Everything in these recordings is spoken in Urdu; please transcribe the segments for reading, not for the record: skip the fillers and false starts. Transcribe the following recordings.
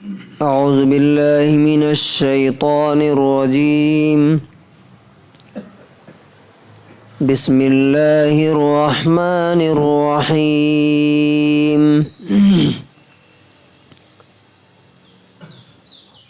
اعوذ باللہ من الشیطان الرجیم بسم اللہ الرحمن الرحیم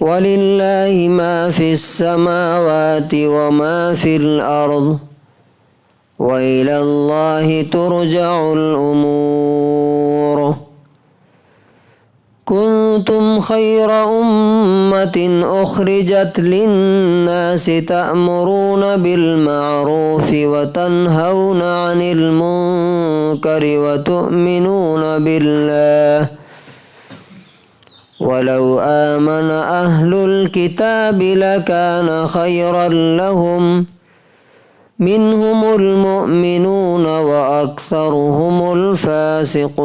وَلِلَّهِ مَا فِي السَّمَاوَاتِ وَمَا فِي الْأَرْضِ وَإِلَى اللَّهِ تُرْجَعُ الْأُمُورُ كُنتُمْ خَيْرَ أُمَّةٍ أُخْرِجَتْ لِلنَّاسِ تَأْمُرُونَ بِالْمَعْرُوفِ وَتَنْهَوْنَ عَنِ الْمُنكَرِ وَتُؤْمِنُونَ بِاللَّهِ وَلَوْ آمَنَ أَهْلُ الْكِتَابِ لَكَانَ خَيْرًا لَهُمْ مِنْهُمُ الْمُؤْمِنُونَ وَأَكْثَرُهُمُ الْفَاسِقُونَ۔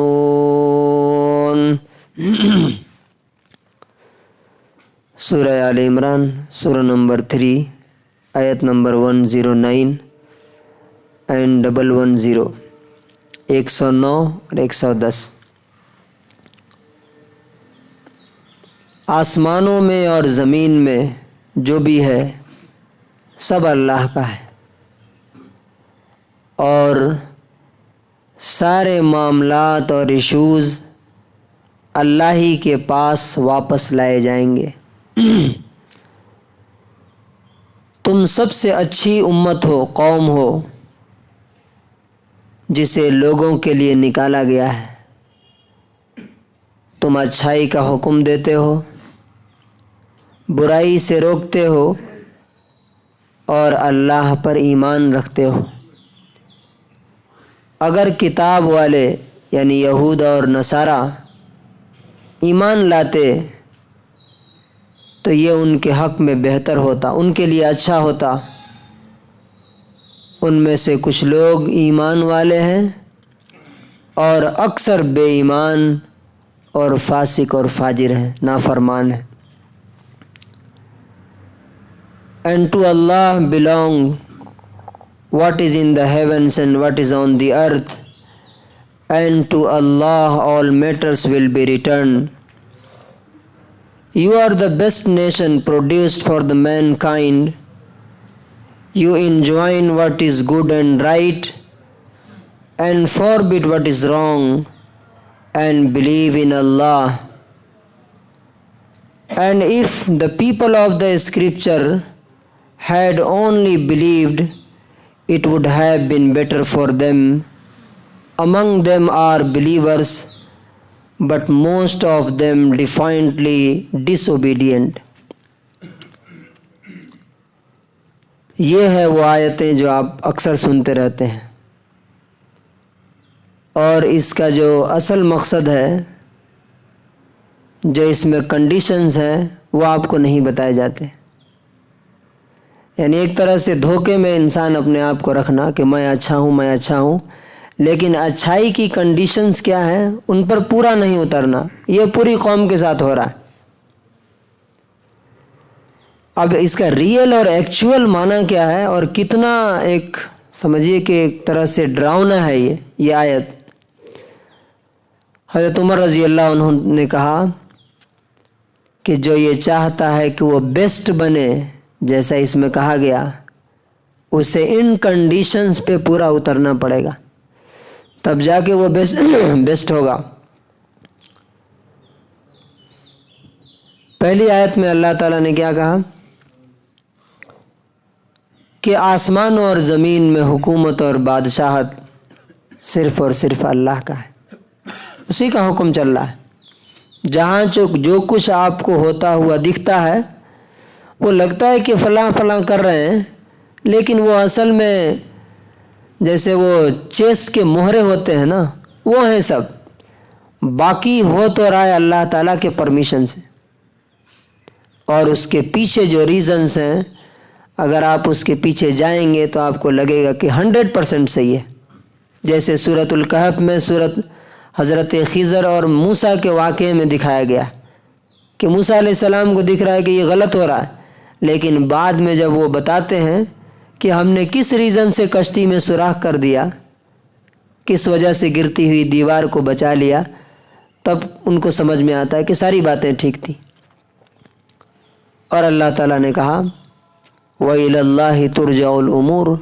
سورہ آل عمران سورہ نمبر 3 آیت نمبر 109 اینڈ 110 109 اور 110۔ آسمانوں میں اور زمین میں جو بھی ہے سب اللہ کا ہے، اور سارے معاملات اور ایشوز اللہ ہی کے پاس واپس لائے جائیں گے۔ تم سب سے اچھی امت ہو، قوم ہو جسے لوگوں کے لیے نکالا گیا ہے۔ تم اچھائی کا حکم دیتے ہو، برائی سے روکتے ہو، اور اللہ پر ایمان رکھتے ہو۔ اگر کتاب والے یعنی یہود اور نصارہ ایمان لاتے تو یہ ان کے حق میں بہتر ہوتا، ان کے لیے اچھا ہوتا۔ ان میں سے کچھ لوگ ایمان والے ہیں اور اکثر بے ایمان اور فاسق اور فاجر ہیں، نافرمان ہیں۔ And to Allah belong what is in the heavens and what is on the earth, and to Allah all matters will be returned. You are the best nation produced for the mankind. You enjoin what is good and right, and forbid what is wrong, and believe in Allah. And if the people of the scripture had only believed, it would have been better for them. Among them are believers, but most of them defiantly disobedient. یہ ہے وہ آیتیں جو آپ اکثر سنتے رہتے ہیں، اور اس کا جو اصل مقصد ہے، جو اس میں کنڈیشنز ہیں، وہ آپ کو نہیں بتائے جاتے۔ یعنی ایک طرح سے دھوکے میں انسان اپنے آپ کو رکھنا کہ میں اچھا ہوں، میں اچھا ہوں، لیکن اچھائی کی کنڈیشنز کیا ہیں ان پر پورا نہیں اترنا۔ یہ پوری قوم کے ساتھ ہو رہا ہے۔ اب اس کا ریئل اور ایکچول معنی کیا ہے، اور کتنا ایک سمجھیے کہ ایک طرح سے ڈراؤنا ہے یہ آیت۔ حضرت عمر رضی اللہ عنہ نے کہا کہ جو یہ چاہتا ہے کہ وہ بیسٹ بنے جیسا اس میں کہا گیا، اسے ان کنڈیشنز پہ پورا اترنا پڑے گا، تب جا کے وہ بیسٹ ہوگا۔ پہلی آیت میں اللہ تعالیٰ نے کیا کہا کہ آسمان اور زمین میں حکومت اور بادشاہت صرف اور صرف اللہ کا ہے، اسی کا حکم چل رہا ہے۔ جہاں جو کچھ آپ کو ہوتا ہوا دکھتا ہے، وہ لگتا ہے کہ فلاں فلاں کر رہے ہیں، لیکن وہ اصل میں جیسے وہ چیس کے مہرے ہوتے ہیں نا، وہ ہیں سب۔ باقی ہو تو رہا ہے اللہ تعالیٰ کے پرمیشن سے، اور اس کے پیچھے جو ریزنز ہیں، اگر آپ اس کے پیچھے جائیں گے تو آپ کو لگے گا کہ 100% صحیح ہے۔ جیسے سورۃ الکہف میں سورۃ حضرت خضر اور موسیٰ کے واقعے میں دکھایا گیا کہ موسیٰ علیہ السلام کو دکھ رہا ہے کہ یہ غلط ہو رہا ہے، لیکن بعد میں جب وہ بتاتے ہیں کہ ہم نے کس ریزن سے کشتی میں سوراخ کر دیا، کس وجہ سے گرتی ہوئی دیوار کو بچا لیا، تب ان کو سمجھ میں آتا ہے کہ ساری باتیں ٹھیک تھیں۔ اور اللہ تعالیٰ نے کہا وَإِلَى اللَّهِ تُرْجَعُ الْأُمُورُ،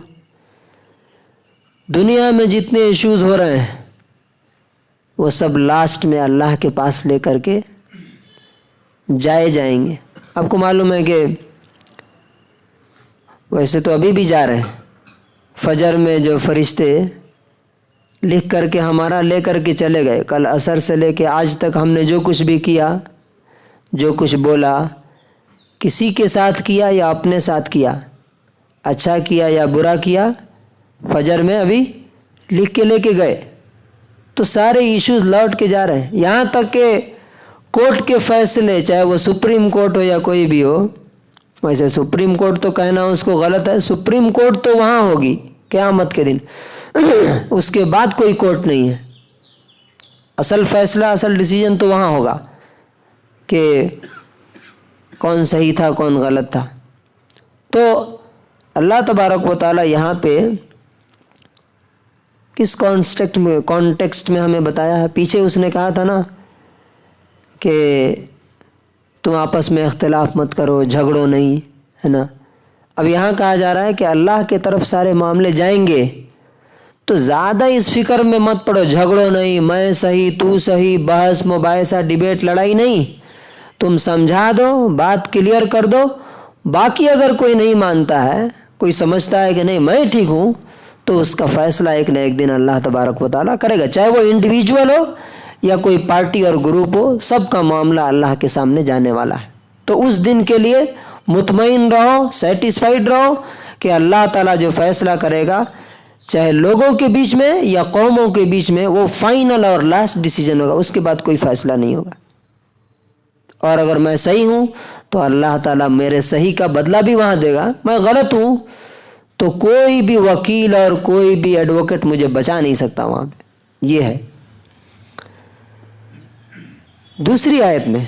دنیا میں جتنے ایشوز ہو رہے ہیں وہ سب لاسٹ میں اللہ کے پاس لے کر کے جائیں گے۔ آپ کو معلوم ہے کہ ویسے تو ابھی بھی جا رہے ہیں، فجر میں جو فرشتے لکھ کر کے ہمارا لے کر کے چلے گئے، کل عصر سے لے کے آج تک ہم نے جو کچھ بھی کیا، جو کچھ بولا، کسی کے ساتھ کیا یا اپنے ساتھ کیا، اچھا کیا یا برا کیا، فجر میں ابھی لکھ کے لے کے گئے، تو سارے ایشوز لوٹ کے جا رہے ہیں۔ یہاں تک کہ کورٹ کے فیصلے، چاہے وہ سپریم کورٹ ہو یا کوئی بھی ہو، ویسے سپریم کورٹ تو کہنا اس کو غلط ہے، سپریم کورٹ تو وہاں ہوگی قیامت کے دن، اس کے بعد کوئی کورٹ نہیں ہے۔ اصل فیصلہ، اصل ڈیسیجن تو وہاں ہوگا کہ کون صحیح تھا کون غلط تھا۔ تو اللہ تبارک و تعالی یہاں پہ کس کانٹیکسٹ میں ہمیں بتایا ہے؟ پیچھے اس نے کہا تھا نا کہ تم آپس میں اختلاف مت کرو، جھگڑو نہیں، ہے نا۔ اب یہاں کہا جا رہا ہے کہ اللہ کے طرف سارے معاملے جائیں گے، تو زیادہ اس فکر میں مت پڑو، جھگڑو نہیں، میں صحیح تو صحیح، بحث مباحثہ ڈیبیٹ لڑائی نہیں، تم سمجھا دو، بات کلیئر کر دو۔ باقی اگر کوئی نہیں مانتا ہے، کوئی سمجھتا ہے کہ نہیں میں ٹھیک ہوں، تو اس کا فیصلہ ایک نہ ایک دن اللہ تبارک و تعالیٰ کرے گا، چاہے وہ انڈیویجول ہو یا کوئی پارٹی اور گروپ ہو، سب کا معاملہ اللہ کے سامنے جانے والا ہے۔ تو اس دن کے لیے مطمئن رہو، سیٹسفائیڈ رہو کہ اللہ تعالیٰ جو فیصلہ کرے گا، چاہے لوگوں کے بیچ میں یا قوموں کے بیچ میں، وہ فائنل اور لاسٹ ڈیسیجن ہوگا، اس کے بعد کوئی فیصلہ نہیں ہوگا۔ اور اگر میں صحیح ہوں تو اللہ تعالیٰ میرے صحیح کا بدلہ بھی وہاں دے گا، میں غلط ہوں تو کوئی بھی وکیل اور کوئی بھی ایڈوکیٹ مجھے بچا نہیں سکتا وہاں پہ۔ یہ ہے دوسری آیت میں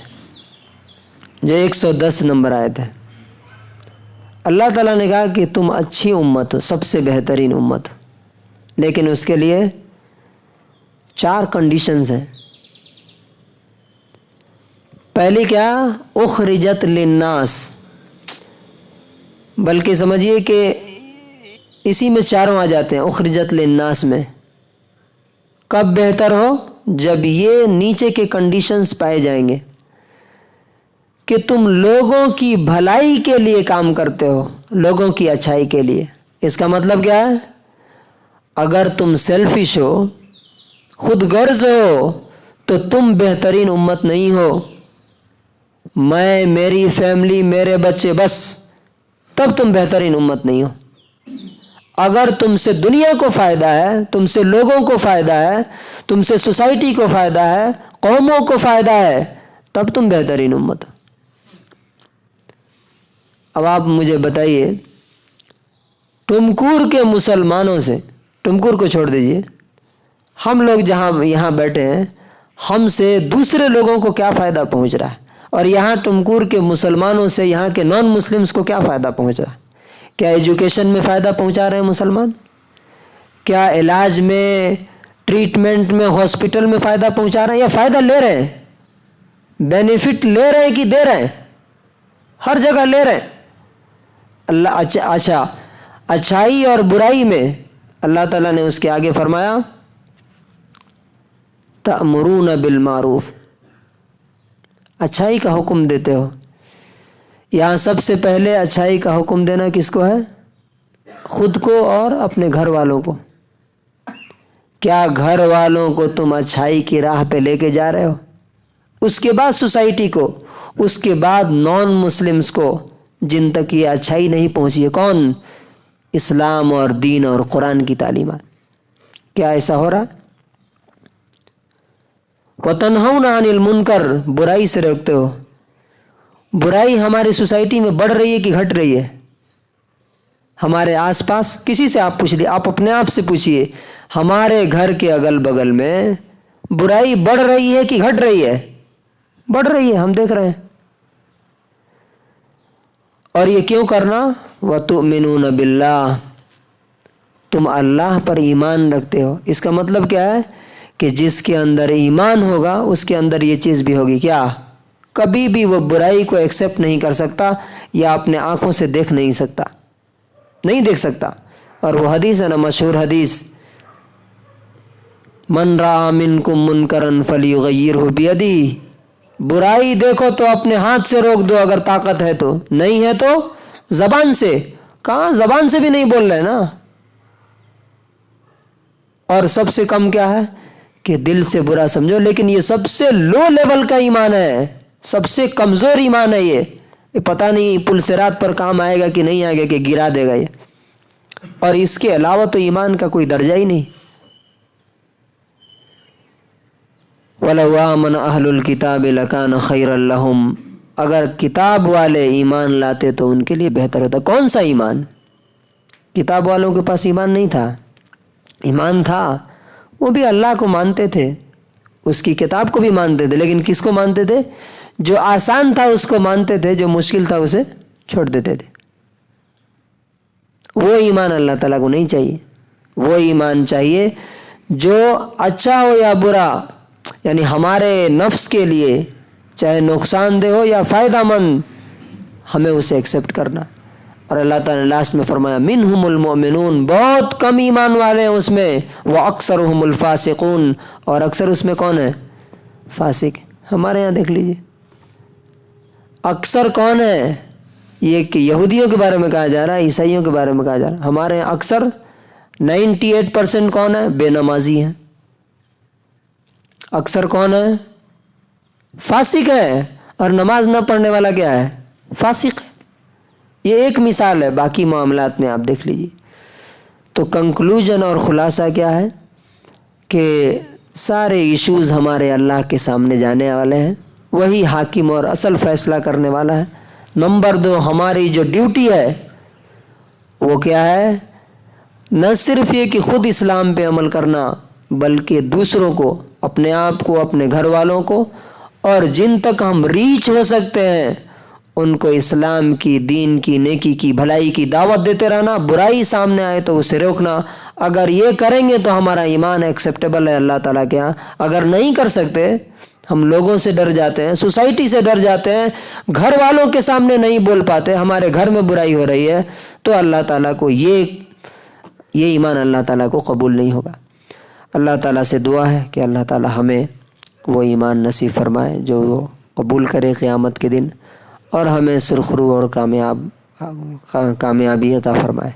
جو 110 نمبر آیت ہے، اللہ تعالیٰ نے کہا کہ تم اچھی امت ہو، سب سے بہترین امت ہو، لیکن اس کے لیے 4 کنڈیشنز ہیں۔ پہلی کیا؟ اخرجت للناس، بلکہ سمجھیے کہ اسی میں 4 آ جاتے ہیں اخرجت للناس میں۔ کب بہتر ہو؟ جب یہ نیچے کے کنڈیشنز پائے جائیں گے کہ تم لوگوں کی بھلائی کے لیے کام کرتے ہو، لوگوں کی اچھائی کے لیے۔ اس کا مطلب کیا ہے؟ اگر تم سیلفش ہو، خود غرض ہو، تو تم بہترین امت نہیں ہو۔ میں، میری فیملی، میرے بچے، بس، تب تم بہترین امت نہیں ہو۔ اگر تم سے دنیا کو فائدہ ہے، تم سے لوگوں کو فائدہ ہے، تم سے سوسائٹی کو فائدہ ہے، قوموں کو فائدہ ہے، تب تم بہترین امت ہو۔ اب آپ مجھے بتائیے، ٹمکور کے مسلمانوں سے، ٹمکور کو چھوڑ دیجئے، ہم لوگ جہاں یہاں بیٹھے ہیں، ہم سے دوسرے لوگوں کو کیا فائدہ پہنچ رہا ہے؟ اور یہاں ٹمکور کے مسلمانوں سے یہاں کے نان مسلمس کو کیا فائدہ پہنچ رہا ہے؟ کیا ایجوکیشن میں فائدہ پہنچا رہے ہیں مسلمان؟ کیا علاج میں، ٹریٹمنٹ میں، ہاسپٹل میں فائدہ پہنچا رہے ہیں یا فائدہ لے رہے ہیں؟ بینیفٹ لے رہے ہیں کہ دے رہے ہیں؟ ہر جگہ لے رہے ہیں۔ اللہ اچھا اچھائی اور برائی میں اللہ تعالیٰ نے اس کے آگے فرمایا تأمرون بالمعروف، اچھائی کا حکم دیتے ہو۔ یہاں سب سے پہلے اچھائی کا حکم دینا کس کو ہے؟ خود کو اور اپنے گھر والوں کو۔ کیا گھر والوں کو تم اچھائی کی راہ پہ لے کے جا رہے ہو؟ اس کے بعد سوسائٹی کو، اس کے بعد نان مسلمز کو جن تک یہ اچھائی نہیں پہنچی ہے۔ کون؟ اسلام اور دین اور قرآن کی تعلیمات۔ کیا ایسا ہو رہا ہے؟ وَتَنْهَوْنَ عَنِ الْمُنْكَرِ، برائی سے روکتے ہو۔ برائی ہماری سوسائٹی میں بڑھ رہی ہے کہ گھٹ رہی ہے؟ ہمارے آس پاس کسی سے آپ پوچھ لیے، آپ اپنے آپ سے پوچھئے، ہمارے گھر کے اگل بغل میں برائی بڑھ رہی ہے کہ گھٹ رہی ہے؟ بڑھ رہی ہے، ہم دیکھ رہے ہیں۔ اور یہ کیوں کرنا؟ وَتُؤْمِنُونَ بِاللَّهِ، تم اللہ پر ایمان رکھتے ہو۔ اس کا مطلب کیا ہے؟ کہ جس کے اندر ایمان ہوگا اس کے اندر یہ چیز بھی ہوگی، کیا؟ کبھی بھی وہ برائی کو ایکسیپٹ نہیں کر سکتا یا اپنے آنکھوں سے دیکھ نہیں دیکھ سکتا. اور وہ حدیث ہے نا، مشہور حدیث، من رأى منکم منکرا فلیغیرہ بیدیہ، برائی دیکھو تو اپنے ہاتھ سے روک دو اگر طاقت ہے تو، نہیں ہے تو زبان سے. کہاں زبان سے بھی نہیں بول رہے نا. اور سب سے کم کیا ہے کہ دل سے برا سمجھو. لیکن یہ سب سے لو لیول کا ایمان ہے، سب سے کمزور ایمان ہے. یہ پتہ نہیں پل صراط پر کام آئے گا کہ نہیں آئے گا، کہ گرا دے گا یہ. اور اس کے علاوہ تو ایمان کا کوئی درجہ ہی نہیں. وَلَوْ آمَنَ أَهْلُ الْكِتَابِ لَكَانَ خَيْرًا لَهُمْ، اگر کتاب والے ایمان لاتے تو ان کے لیے بہتر ہوتا. کون سا ایمان؟ کتاب والوں کے پاس ایمان نہیں تھا. ایمان تھا، وہ بھی اللہ کو مانتے تھے، اس کی کتاب کو بھی مانتے تھے. لیکن کس کو مانتے تھے؟ جو آسان تھا اس کو مانتے تھے، جو مشکل تھا اسے چھوڑ دیتے تھے. وہ ایمان اللہ تعالیٰ کو نہیں چاہیے. وہ ایمان چاہیے جو اچھا ہو یا برا، یعنی ہمارے نفس کے لیے چاہے نقصان دہ ہو یا فائدہ مند، ہمیں اسے ایکسیپٹ کرنا. اور اللہ تعالیٰ نے لاسٹ میں فرمایا منہم المؤمنون، بہت کم ایمان والے ہیں اس میں، واکثرہم الفاسقون، اور اکثر اس میں کون ہے؟ فاسق. ہمارے یہاں دیکھ لیجئے اکثر کون ہے؟ یہ کہ یہودیوں کے بارے میں کہا جا رہا ہے، عیسائیوں کے بارے میں کہا جا رہا ہے. ہمارے یہاں اکثر 98% کون ہے؟ بے نمازی ہیں. اکثر کون ہے؟ فاسق ہے. اور نماز نہ پڑھنے والا کیا ہے؟ فاسق ہے. یہ ایک مثال ہے، باقی معاملات میں آپ دیکھ لیجیے. تو کنکلوژن اور خلاصہ کیا ہے کہ سارے ایشوز ہمارے اللہ کے سامنے جانے والے ہیں، وہی حاکم اور اصل فیصلہ کرنے والا ہے. نمبر 2، ہماری جو ڈیوٹی ہے وہ کیا ہے؟ نہ صرف یہ کہ خود اسلام پہ عمل کرنا، بلکہ دوسروں کو، اپنے آپ کو، اپنے گھر والوں کو، اور جن تک ہم ریچ ہو سکتے ہیں ان کو اسلام کی، دین کی، نیکی کی، بھلائی کی دعوت دیتے رہنا. برائی سامنے آئے تو اسے روکنا. اگر یہ کریں گے تو ہمارا ایمان ایکسیپٹیبل ہے اللہ تعالیٰ کے ہاں. اگر نہیں کر سکتے، ہم لوگوں سے ڈر جاتے ہیں، سوسائٹی سے ڈر جاتے ہیں، گھر والوں کے سامنے نہیں بول پاتے، ہمارے گھر میں برائی ہو رہی ہے، تو اللہ تعالیٰ کو یہ ایمان اللہ تعالیٰ کو قبول نہیں ہوگا. اللہ تعالیٰ سے دعا ہے کہ اللہ تعالیٰ ہمیں وہ ایمان نصیب فرمائے جو وہ قبول کرے قیامت کے دن، اور ہمیں سرخرو اور کامیابی عطا فرمائے.